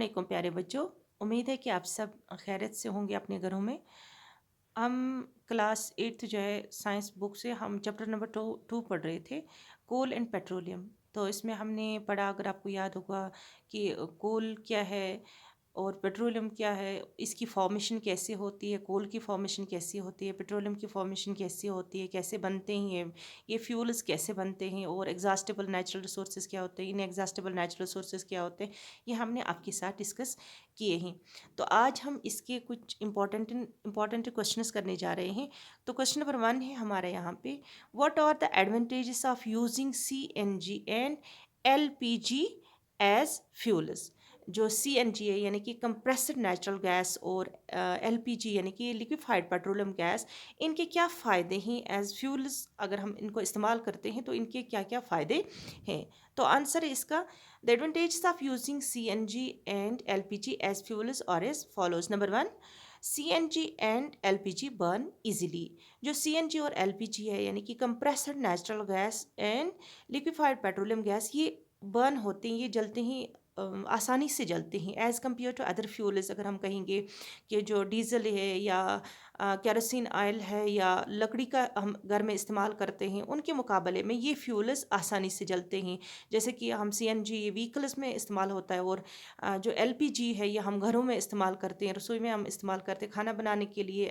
वालेकुम प्यारे बच्चों। उम्मीद है कि आप सब खैरियत से होंगे अपने घरों में। हम क्लास 8th जो है साइंस बुक से हम चैप्टर नंबर टू पढ़ रहे थे, कोल एंड पेट्रोलियम। तो इसमें हमने पढ़ा, अगर आपको याद होगा, कि कोल क्या है और पेट्रोलियम क्या है, इसकी फॉर्मेशन कैसे होती है, कोल की फॉर्मेशन कैसी होती है, पेट्रोलियम की फॉर्मेशन कैसी होती है, कैसे बनते हैं ये फ्यूल्स कैसे बनते हैं, और एग्जॉस्टेबल नेचुरल रिसोर्सेज क्या होते हैं, इन एग्जॉस्टेबल नेचुरल रिसोर्सेज क्या होते हैं, ये हमने आपके साथ डिस्कस किए हैं। तो आज हम इसके कुछ इंपॉर्टेंट क्वेश्चंस करने जा रहे हैं। तो क्वेश्चन नंबर 1 है हमारे यहाँ पे, what are the advantages of using CNG and LPG as fuels. जो CNG है यानी कि कंप्रेस्ड नेचुरल गैस, और LPG यानी कि लिक्विफाइड पेट्रोलियम गैस, इनके क्या फ़ायदे हैं एज फ्यूल्स। अगर हम इनको इस्तेमाल करते हैं तो इनके क्या क्या फ़ायदे हैं। तो आंसर है इसका, the advantages of using CNG and LPG as fuels और as follows. Number 1, CNG and LPG burn easily. जो CNG और LPG है यानी कि compressed natural gas and liquefied petroleum gas, ये बर्न होते हैं, ये जलते हैं, आसानी से जलते हैं as compare to other fuels. अगर हम कहेंगे कि जो डीज़ल है या केरोसिन ऑयल है या लकड़ी का हम घर में इस्तेमाल करते हैं, उनके मुकाबले में ये फ्यूल्स आसानी से जलते हैं। जैसे कि हम CNG व्हीकल्स में इस्तेमाल होता है, और जो LPG है ये हम घरों में इस्तेमाल करते हैं, रसोई में हम इस्तेमाल करते हैं, खाना बनाने के लिए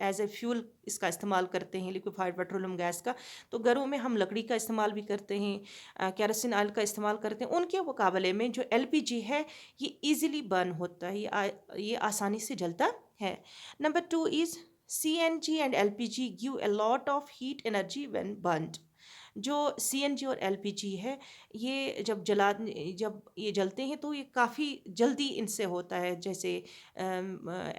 एज ए फ्यूल इसका इस्तेमाल करते हैं, लिक्विफाइड पेट्रोलियम गैस का। तो घरों में हम लकड़ी का इस्तेमाल भी करते हैं, केरोसिन ऑयल का इस्तेमाल करते हैं। उनके मुकाबले में जो LPG है ये इजीली बर्न होता है, ये आसानी से जलता है। Number 2 is CNG and LPG give a lot of heat energy when burned. जो CNG और LPG है, ये जब ये जलते हैं तो ये काफ़ी जल्दी इनसे होता है। जैसे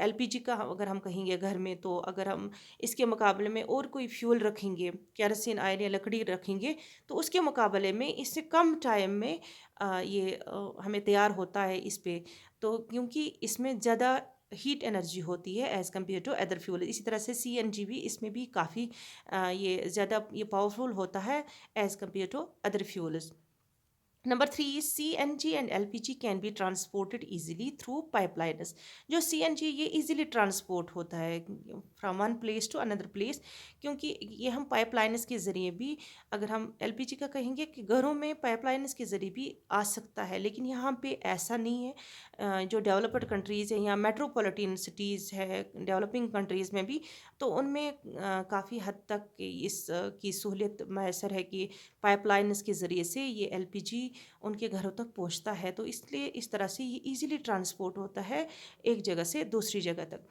LPG का अगर हम कहेंगे घर में, तो अगर हम इसके मुकाबले में और कोई फ्यूल रखेंगे, केरोसिन ऑयल या लकड़ी रखेंगे, तो उसके मुकाबले में इससे कम टाइम में ये हमें तैयार होता है इस पे। तो क्योंकि इसमें ज़्यादा हीट एनर्जी होती है as compare to other fuel. इसी तरह से CNG भी, इसमें भी काफ़ी ये ज़्यादा ये पावरफुल होता है as compare to other fuels. Number 3, CNG and LPG can be transported easily through pipelines. जो CNG ये इजीली ट्रांसपोर्ट होता है from one place to another place, क्योंकि ये हम पाइपलाइनस के ज़रिए भी, अगर हम LPG का कहेंगे कि घरों में पाइपलाइनस के ज़रिए भी आ सकता है, लेकिन यहाँ पे ऐसा नहीं है। जो डेवलप्ड कंट्रीज़ है या मेट्रोपॉलिटन सिटीज़ है डेवलपिंग कंट्रीज़ में भी, तो उनमें काफ़ी हद तक की सहूलियत मैसर है कि पाइपलाइनस के ज़रिए से ये LPG उनके घरों तक पहुंचता है। तो इसलिए इस तरह से ये इजीली ट्रांसपोर्ट होता है एक जगह से दूसरी जगह तक।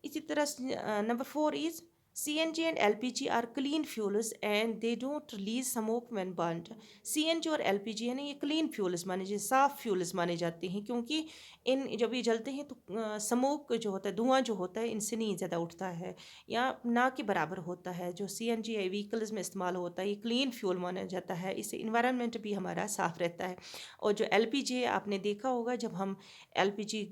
इसी तरह से number 4 is CNG and LPG are clean fuels and they don't release smoke when burned. CNG और LPG है ना, ये क्लीन फ्यूल्स माने जाते, साफ फ्यूल्स माने जाते हैं, क्योंकि इन जब ये जलते हैं तो स्मोक जो होता है, धुआं जो होता है, इनसे नहीं ज़्यादा उठता है या ना के बराबर होता है। जो CNG है व्हीकल्स में इस्तेमाल होता है, ये क्लीन फ्यूल माना जाता है, इससे इन्वायरमेंट भी हमारा साफ़ रहता है। और जो LPG है, आपने देखा होगा, जब हम LPG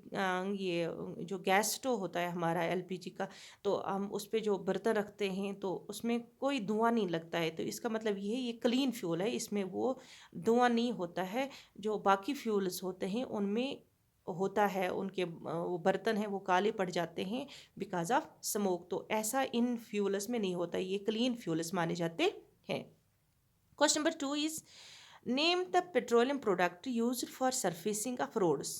ये जो गैस स्टोव होता है हमारा LPG का, तो हम उस पे जो बर्तन रखते हैं तो उसमें कोई धुआं नहीं लगता है। तो इसका मतलब ये है, ये क्लीन फ्यूल है, इसमें वो धुआं नहीं होता है जो बाकी फ्यूल्स होते हैं उनमें होता है। उनके वो बर्तन हैं वो काले पड़ जाते हैं बिकॉज ऑफ स्मोक। तो ऐसा इन फ्यूल्स में नहीं होता, ये क्लीन फ्यूल्स माने जाते हैं। Question number 2 is, name the petroleum product used for surfacing of roads.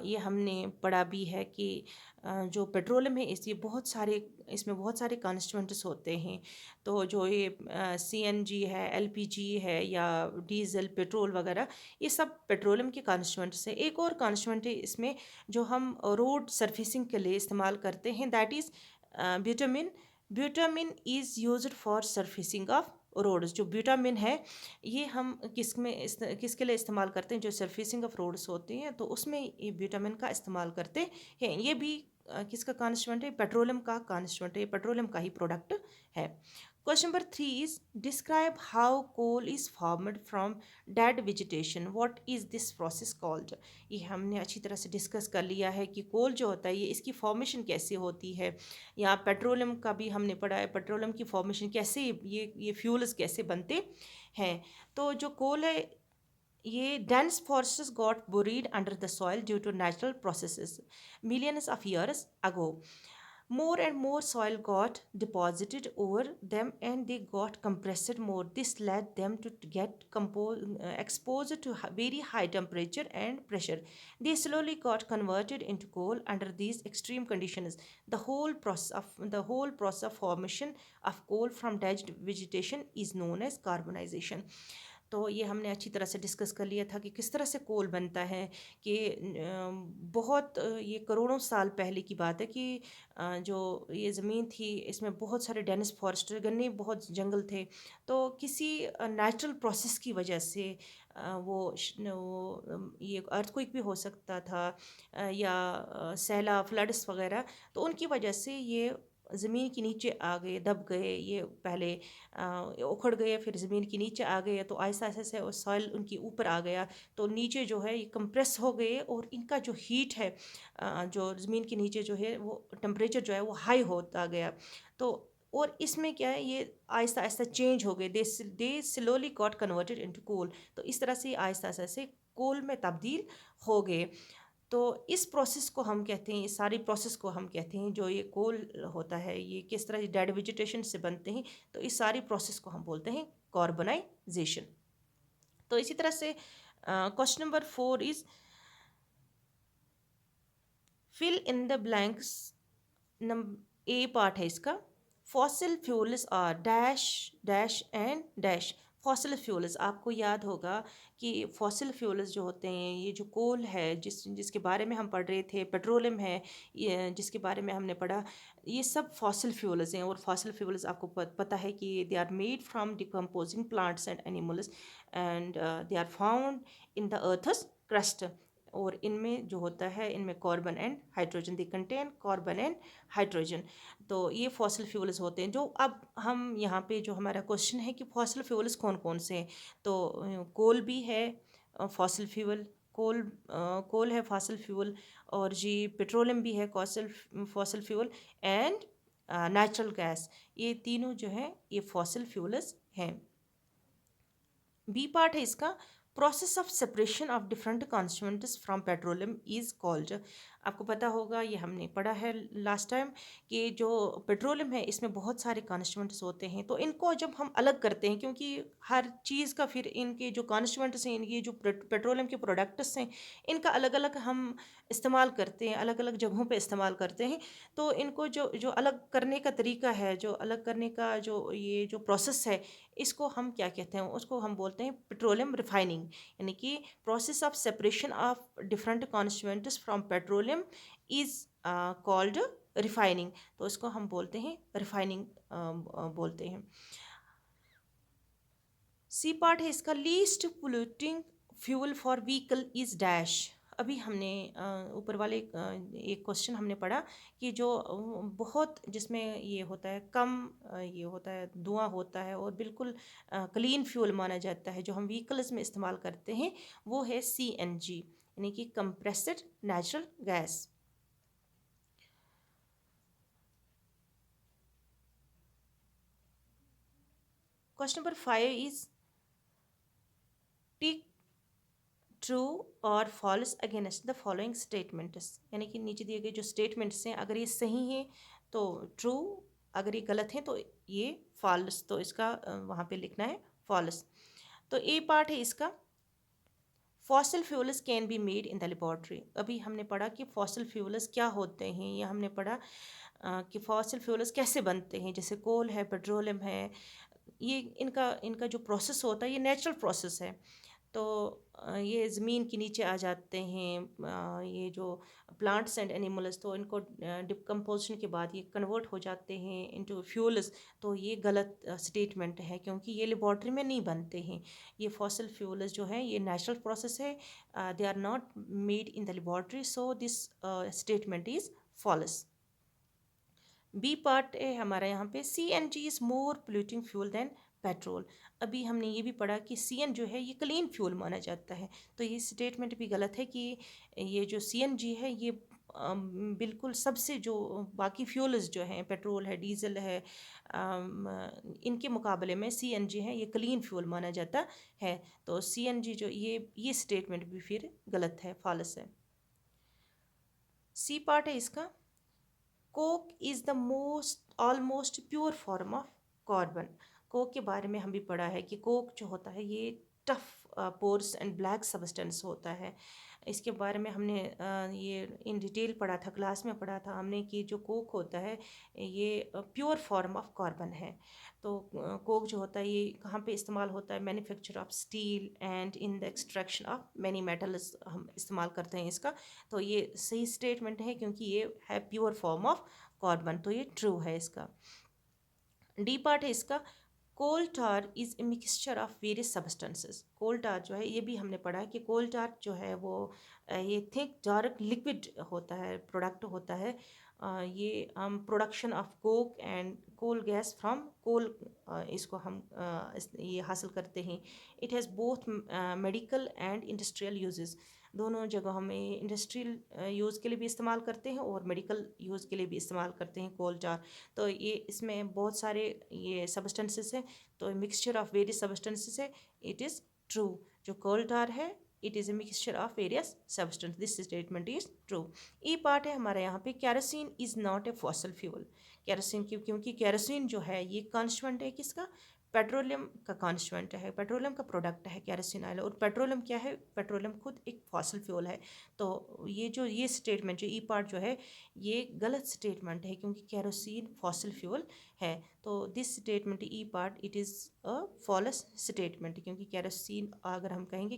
ये हमने पढ़ा भी है कि जो पेट्रोलियम है इसमें बहुत सारे कॉन्स्टिट्यूएंट्स होते हैं। तो जो ये CNG है, LPG है या डीजल पेट्रोल वगैरह, ये सब पेट्रोलियम के कॉन्स्टिट्यूएंट्स हैं। एक और कॉन्स्टिट्यूएंट है इसमें जो हम रोड सरफेसिंग के लिए इस्तेमाल करते हैं, that is bitumen. Bitumen is used for surfacing of roads. जो ब्यूटामिन है ये हम किसके लिए इस्तेमाल करते हैं, जो सरफेसिंग ऑफ रोड्स होती हैं तो उसमें ये विटामिन का इस्तेमाल करते हैं। ये भी किसका कॉन्स्टिट्यूएंट है, पेट्रोलियम का कॉन्स्टिट्यूएंट है, पेट्रोलियम का ही प्रोडक्ट है। Question number 3 is, describe how coal is formed from dead vegetation, what is this process called. ये हमने अच्छी तरह से डिस्कस कर लिया है कि कोल जो होता है ये इसकी फॉर्मेशन कैसे होती है। यहाँ पेट्रोलियम का भी हमने पढ़ा है, पेट्रोलियम की फॉर्मेशन कैसे, ये फ्यूल्स कैसे बनते हैं। तो जो कोल है ये dense forests got buried under the soil due to natural processes millions of years ago. More and more soil got deposited over them and they got compressed more. This led them to get exposed to very high temperature and pressure. They slowly got converted into coal under these extreme conditions. The whole process of formation of coal from dead vegetation is known as carbonization. तो ये हमने अच्छी तरह से discuss कर लिया था कि किस तरह से कोल बनता है कि बहुत ये करोड़ों साल पहले की बात है कि जो ये ज़मीन थी इसमें बहुत सारे डेनिस फॉरेस्ट घने बहुत जंगल थे। तो किसी नेचुरल प्रोसेस की वजह से ये अर्थक्वेक भी हो सकता था या सैलाब फ्लड्स वगैरह, तो उनकी वजह से ये ज़मीन के नीचे आ गए, दब गए। ये पहले उखड़ गए, फिर ज़मीन के नीचे आ गए, तो आहिस्ता आहिस्ता से सॉइल उनके ऊपर आ गया, तो नीचे जो है ये कंप्रेस हो गए और इनका जो हीट है जो ज़मीन के नीचे जो है वो टेम्परेचर जो है वो हाई होता गया। तो और इसमें क्या है, ये आहिस्ता आहिस्ता चेंज हो गए, they slowly got converted into coal. तो इस तरह से आहिस्ता आहिस्ता से कोल में तब्दील हो गए। तो इस प्रोसेस को हम कहते हैं, इस सारी प्रोसेस को हम कहते हैं, जो ये कोल होता है ये किस तरह डेड वेजिटेशन से बनते हैं, तो इस सारी प्रोसेस को हम बोलते हैं कार्बनाइजेशन। तो इसी तरह से question number 4 is fill in the blanks. A part है इसका, fossil fuels are dash dash and dash. Fossil fuels, आपको याद होगा कि फॉसिल फ्यूल्स जो होते हैं, ये जो कोल है जिसके बारे में हम पढ़ रहे थे, पेट्रोलियम है ये जिसके बारे में हमने पढ़ा, ये सब फॉसिल फ्यूल्स हैं। और फॉसिल फ्यूल्स आपको पता है कि they are made from decomposing plants and animals and they are found in the earth's crust. और इनमें जो होता है, इनमें carbon and hydrogen, they contain carbon and hydrogen. तो ये फॉसिल फ्यूल्स होते हैं। जो अब हम यहाँ पे जो हमारा क्वेश्चन है कि फॉसिल फ्यूल्स कौन कौन से हैं, तो कोल भी है फॉसिल फ्यूल, कोल है फॉसिल फ्यूल, और जी पेट्रोलियम भी है fossil fuel, and natural gas. ये तीनों जो है ये फॉसिल फ्यूल्स हैं। बी पार्ट है इसका, process of separation of different constituents from petroleum is called. आपको पता होगा, ये हमने पढ़ा है लास्ट टाइम, कि जो पेट्रोलियम है इसमें बहुत सारे कॉन्स्टिट्यूएंट्स होते हैं। तो इनको जब हम अलग करते हैं, क्योंकि हर चीज़ का फिर इनके जो कॉन्स्टिट्यूएंट्स हैं, इनके जो पेट्रोलियम के प्रोडक्ट्स हैं, इनका अलग अलग हम इस्तेमाल करते हैं, अलग अलग जगहों पे इस्तेमाल करते हैं। तो इनको जो जो अलग करने का तरीका है, जो अलग करने का जो ये जो प्रोसेस है, इसको हम क्या कहते हैं, उसको हम बोलते हैं पेट्रोलियम रिफाइनिंग। यानी कि process of separation of different constituents from petroleum is called refining. तो इसको हम बोलते हैं रिफाइनिंग बोलते हैं। सी पार्ट है इसका, least polluting fuel for vehicle is dash. अभी हमने ऊपर वाले एक क्वेश्चन हमने पढ़ा कि जो बहुत जिसमें ये होता है कम ये होता है, धुआं होता है और बिल्कुल क्लीन फ्यूल माना जाता है, जो हम व्हीकल्स में इस्तेमाल करते हैं, वो है CNG, यानी कि compressed natural gas. Question number 5 is tick true और false against the following statements. यानी कि नीचे दिए गए जो स्टेटमेंट्स हैं, अगर ये सही हैं तो ट्रू, अगर ये गलत हैं तो ये फॉल्स। तो इसका वहाँ पे लिखना है फॉल्स। तो ए पार्ट है इसका, fossil fuels can be made in the laboratory. अभी हमने पढ़ा कि फॉसिल फ्यूल्स क्या होते हैं, या हमने पढ़ा कि फॉसिल फ्यूल्स कैसे बनते हैं, जैसे कोल है, पेट्रोलियम है, ये इनका इनका जो प्रोसेस होता है ये नेचुरल प्रोसेस है। तो ये ज़मीन के नीचे आ जाते हैं, ये जो प्लांट्स एंड एनिमल्स, तो इनको डिकम्पोजिशन के बाद ये कन्वर्ट हो जाते हैं इनटू फ्यूल्स। तो ये गलत स्टेटमेंट है, क्योंकि ये लेबॉर्ट्री में नहीं बनते हैं। ये फॉसिल फ्यूल्स जो है ये नेचुरल प्रोसेस है, they are not made in the laboratory, so this statement is false. B part है हमारा यहाँ पे, CNG is more polluting fuel than petrol. अभी हमने ये भी पढ़ा कि CN जो है ये क्लीन फ्यूल माना जाता है। तो ये स्टेटमेंट भी गलत है कि ये जो CNG है ये बिल्कुल सबसे जो बाकी फ्यूल्स जो हैं, पेट्रोल है, डीजल है, इनके मुकाबले में सीएनजी है ये क्लीन फ्यूल माना जाता है। तो सीएनजी जो ये स्टेटमेंट भी फिर गलत है, फॉल्स है। सी पार्ट है इसका, Coke is the most almost pure form of carbon. Coke के बारे में हम भी पढ़ा है कि कोक जो होता है ये tough pores and black substance होता है। इसके बारे में हमने ये इन डिटेल पढ़ा था, क्लास में पढ़ा था हमने कि जो कोक होता है ये प्योर फॉर्म ऑफ कार्बन है। तो कोक जो होता है ये कहाँ पे इस्तेमाल होता है? Manufacture of steel and in the extraction of many metals हम इस्तेमाल करते हैं इसका। तो ये सही स्टेटमेंट है क्योंकि ये है प्योर फॉर्म ऑफ कार्बन, तो ये ट्रू है इसका। डी पार्ट है इसका, coal tar is a mixture of various substances. Coal tar जो है ये भी हमने पढ़ा है कि कोल टार जो है वो ये थिक डार्क लिक्विड होता है, प्रोडक्ट होता है। ये हम production of coke and coal gas from coal, इसको हम ये हासिल करते हैं। It has both medical and industrial uses. दोनों जगहों में इंडस्ट्रियल यूज़ के लिए भी इस्तेमाल करते हैं और मेडिकल यूज़ के लिए भी इस्तेमाल करते हैं कोल टार। तो ये इसमें बहुत सारे ये सब्सटेंसेस हैं, तो मिक्सचर ऑफ वेरियस सब्सटेंसेस है, इट इज़ ट्रू। जो कोल टार है it is a mixture of various substance, this statement is true. E part है हमारे यहाँ पे, kerosene is not a fossil fuel. Kerosene क्योंकि कैरोसिन जो है ये कॉन्स्टेंट है किसका? पेट्रोलियम का कॉन्स्टेंट है, पेट्रोलियम का प्रोडक्ट है कैरोसिन ऑयल। और पेट्रोलियम क्या है? पेट्रोलियम खुद एक फॉसल फ्यूल है। तो ये स्टेटमेंट जो ई पार्ट जो है ये गलत स्टेटमेंट है क्योंकि कैरोसिन फॉसल फ्यूल है। तो this statement E part it is a false statement, क्योंकि कैरोसिन अगर हम कहेंगे